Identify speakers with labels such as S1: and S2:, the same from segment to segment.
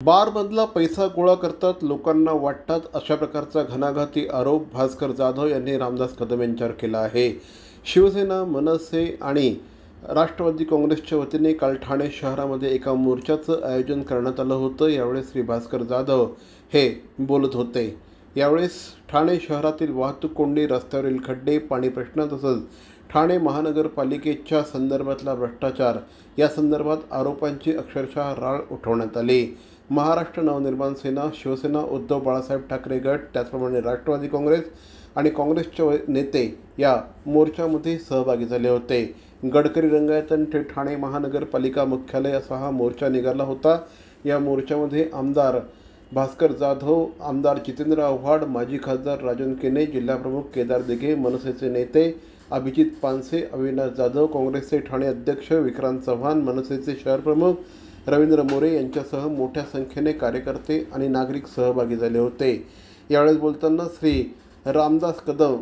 S1: बारमधला पैसा गोळा करतात, लोकांना वाटतात, अशा प्रकारचा घणाघाती आरोप भास्कर जाधव यांनी रामदास कदम यांच्यावर केला आहे। शिवसेना, मनसे आणि राष्ट्रवादी काँग्रेसच्या वतीने काल ठाणे शहरामध्ये एका मोर्चाचं आयोजन करण्यात आलं होतं। यावेळेस श्री भास्कर जाधव हे बोलत होते। यावेळेस ठाणे शहरातील वाहतूक कोंडी, रस्त्यावरील खड्डे, पाणी प्रश्न तसंच ठाणे महानगरपालिकेच्या संदर्भातला भ्रष्टाचार या संदर्भात आरोपांची अक्षरशः राळ उठवण्यात आली। महाराष्ट्र नवनिर्माण सेना, शिवसेना, उद्धव बाळासाहेब ठाकरे गट, त्याचप्रमाणे राष्ट्रवादी काँग्रेस आणि काँग्रेसचे नेते या मोर्चामध्ये सहभागी झाले होते। गडकरी रंगायतन ते ठाणे महानगरपालिका मुख्यालय असा हा मोर्चा निघाला होता। या मोर्चामध्ये आमदार भास्कर जाधव, आमदार जितेंद्र आव्हाड, माजी खासदार राजन केने, जिल्हाप्रमुख केदार दिघे, मनसेचे नेते अभिजित पानसे, अविनाश जाधव, काँग्रेसचे ठाणे अध्यक्ष विक्रांत चव्हाण, मनसेचे शहर प्रमुख रवींद्र मोरे यांच्यासह मोठ्या संख्येने कार्यकर्ते आणि नागरिक सहभागी झाले होते। यावेळेस बोलताना श्री रामदास कदम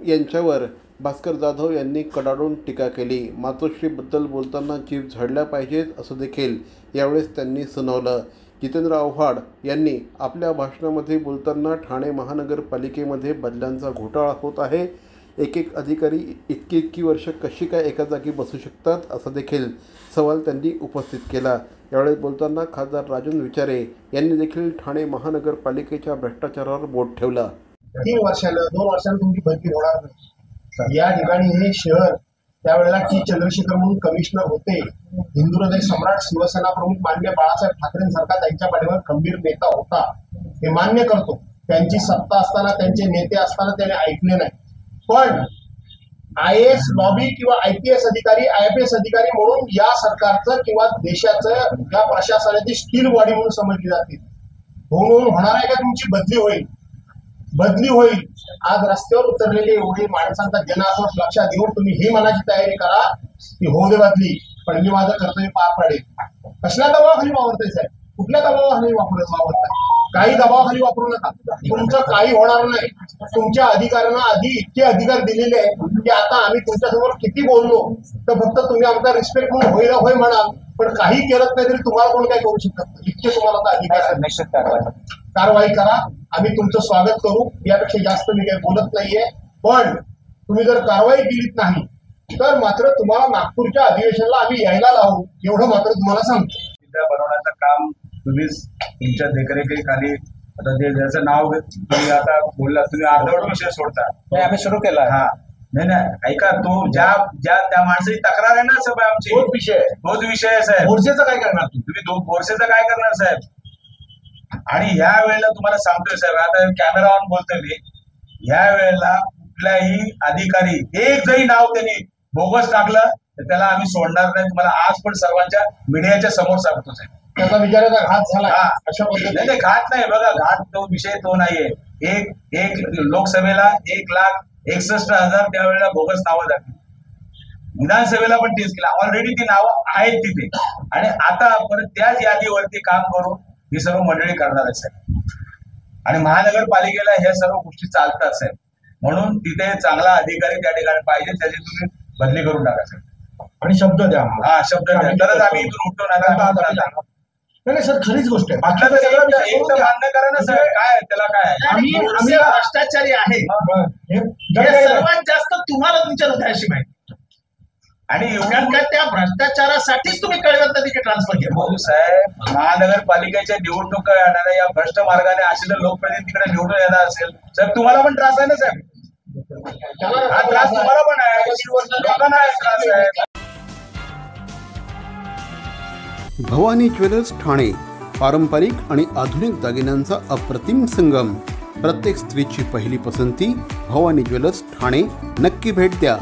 S1: यांच्यावर भास्कर जाधव यांनी कडाडून टीका केली। मातोश्रीबद्दल बोलताना जीभ झाडल्या पाहिजेत असं देखील यावेळेस त्यांनी सुनावलं। जितेंद्र आव्हाड यांनी आपल्या भाषणामध्ये बोलताना ठाणे महानगरपालिकेमध्ये बदल्यांचा घोटाळा होत आहे, एक अधिकारी इतकी वर्ष कशी काय एका जागी बसू शकतात असा देखील सवाल त्यांनी उपस्थित केला। यावेळेस बोलताना खासदार राजन विचारे यांनी देखील ठाणे महानगरपालिकेच्या भ्रष्टाचारावर बोट ठेवला।
S2: 2 वर्षांना तुमची बदली होणार नाही। या ठिकाणी हे शहर त्यावेळेला टी चंद्रशेखर म्हणून कमिशनर होते। हिंदू हृदय सम्राट शिवसेना प्रमुख मान्य बाळासाहेब ठाकरेंसारखा त्यांच्या पाठीवर खंबीर नेता होता, हे मान्य करतो। त्यांची सत्ता असताना, त्यांचे नेते असताना त्याने ऐकले नाही। पण IAS लॉबी किंवा IPS अधिकारी, IFS अधिकारी म्हणून या सरकारचं किंवा देशाचं या प्रशासनाची स्टील बॉडी म्हणून समजली जाते। म्हणून होणार आहे का तुमची बदली होईल? बदली होईल। आज रस्त्यावर उतरलेले एवढे माणसांचा जनाक्रोश लक्षात घेऊन तुम्ही ही मनाची तयारी करा की होऊ दे बदली, पण मी माझं कर्तव्य पार पाडेल। कसल्या दबावाखाली वावरताय साहेब? कुठल्या दबावाखाली वावरताय? काही दबावाखाली वापरू नका, तुमचं काही होणार नाही। तुमच्या अधिकाऱ्यांना आधी इतके अधिकार दिलेले आहेत की आता आम्ही तुमच्यासमोर किती बोललो तर फक्त तुम्ही आमचा रिस्पेक्ट म्हणून होईल होय म्हणाल, पण काही केलं नाही तरी तुम्हाला कोण काय करू शकत नाही। इतके तुम्हाला आता अधिकार निश्चित कारवाई करा, आम्ही तुमचं स्वागत करू। यापेक्षा जास्त मी काही बोलत नाहीये, पण तुम्ही जर कारवाई केलीत नाही तर मात्र तुम्हाला नागपूरच्या अधिवेशनाला आम्ही यायला लावू, एवढं मात्र तुम्हाला सांगतो।
S3: बनवण्याचं काम तुम्हीच तुमच्या देखरेखीखाली, आता ते ज्याचं नाव तुम्ही आता बोलला, तुम्ही अर्धवट विषय सोडता।
S4: आम्ही सुरू केला।
S3: हा नाही ऐका, तो ज्या त्या माणसाची तक्रार आहे ना साहेब, आमची तोच विषय आहे साहेब।
S2: मोर्चेचं काय करणार
S3: तुम्ही मोर्चेचं काय करणार साहेब? आणि ह्या वेळेला तुम्हाला सांगतोय साहेब, आता कॅमेरा ऑन बोलतोय मी, ह्या वेळेला कुठलाही अधिकारी एक जरी नाव त्यांनी बोगस टाकलं तर त्याला आम्ही सोडणार नाही। तुम्हाला आज पण सर्वांच्या मीडियाच्या समोर सांगतो साहेब।
S2: त्याचा विचाराचा घात झाला अशा
S3: पद्धतीने? नाही घात नाही, बघा घात तो विषय तो नाहीये। एक लोकसभेला 1,61,000 त्यावेळेला बोगस नावं झाली, विधानसभेला पण तेच केलं। ऑलरेडी ती नावं आहेत तिथे, आणि आता परत त्याच यादीवरती काम करून ही सर्व मंडळी करणार आहे साहेब। आणि महानगरपालिकेला ह्या सर्व गोष्टी चालतात साहेब, म्हणून तिथे चांगला अधिकारी त्या ठिकाणी पाहिजे, त्याची तुम्ही बदली करून टाका साहेब।
S2: आणि शब्द द्या।
S3: हा शब्द द्या, तरच आम्ही इथून उठतो
S2: नाही सर, खरीच गोष्ट आहे।
S3: मान्य करा ना साहेब, काय त्याला काय
S4: आम्ही भ्रष्टाचारी आहे सर्वात जास्त तुम्हाला तुमच्या हृदयाशी माहिती, आणि एवढ्या त्या भ्रष्टाचारासाठीच तुम्ही कळवत तिथे ट्रान्सफर केलं
S3: साहेब। महानगरपालिकेच्या निवडणुका येणाऱ्या या भ्रष्ट मार्गाने असे लोकप्रतिनिधीकडे निवडून येणार असेल साहेब, तुम्हाला पण त्रास आहे ना साहेब? हा त्रास तुम्हाला पण आहे, लोकांना त्रास आहे।
S1: भवानी ज्वेलर्स ठाणे, पारंपरिक आणि आधुनिक दागिन्यांचा अप्रतिम संगम। प्रत्येक स्त्रीची पहिली पसंती भवानी ज्वेलर्स ठाणे, नक्की भेट द्या।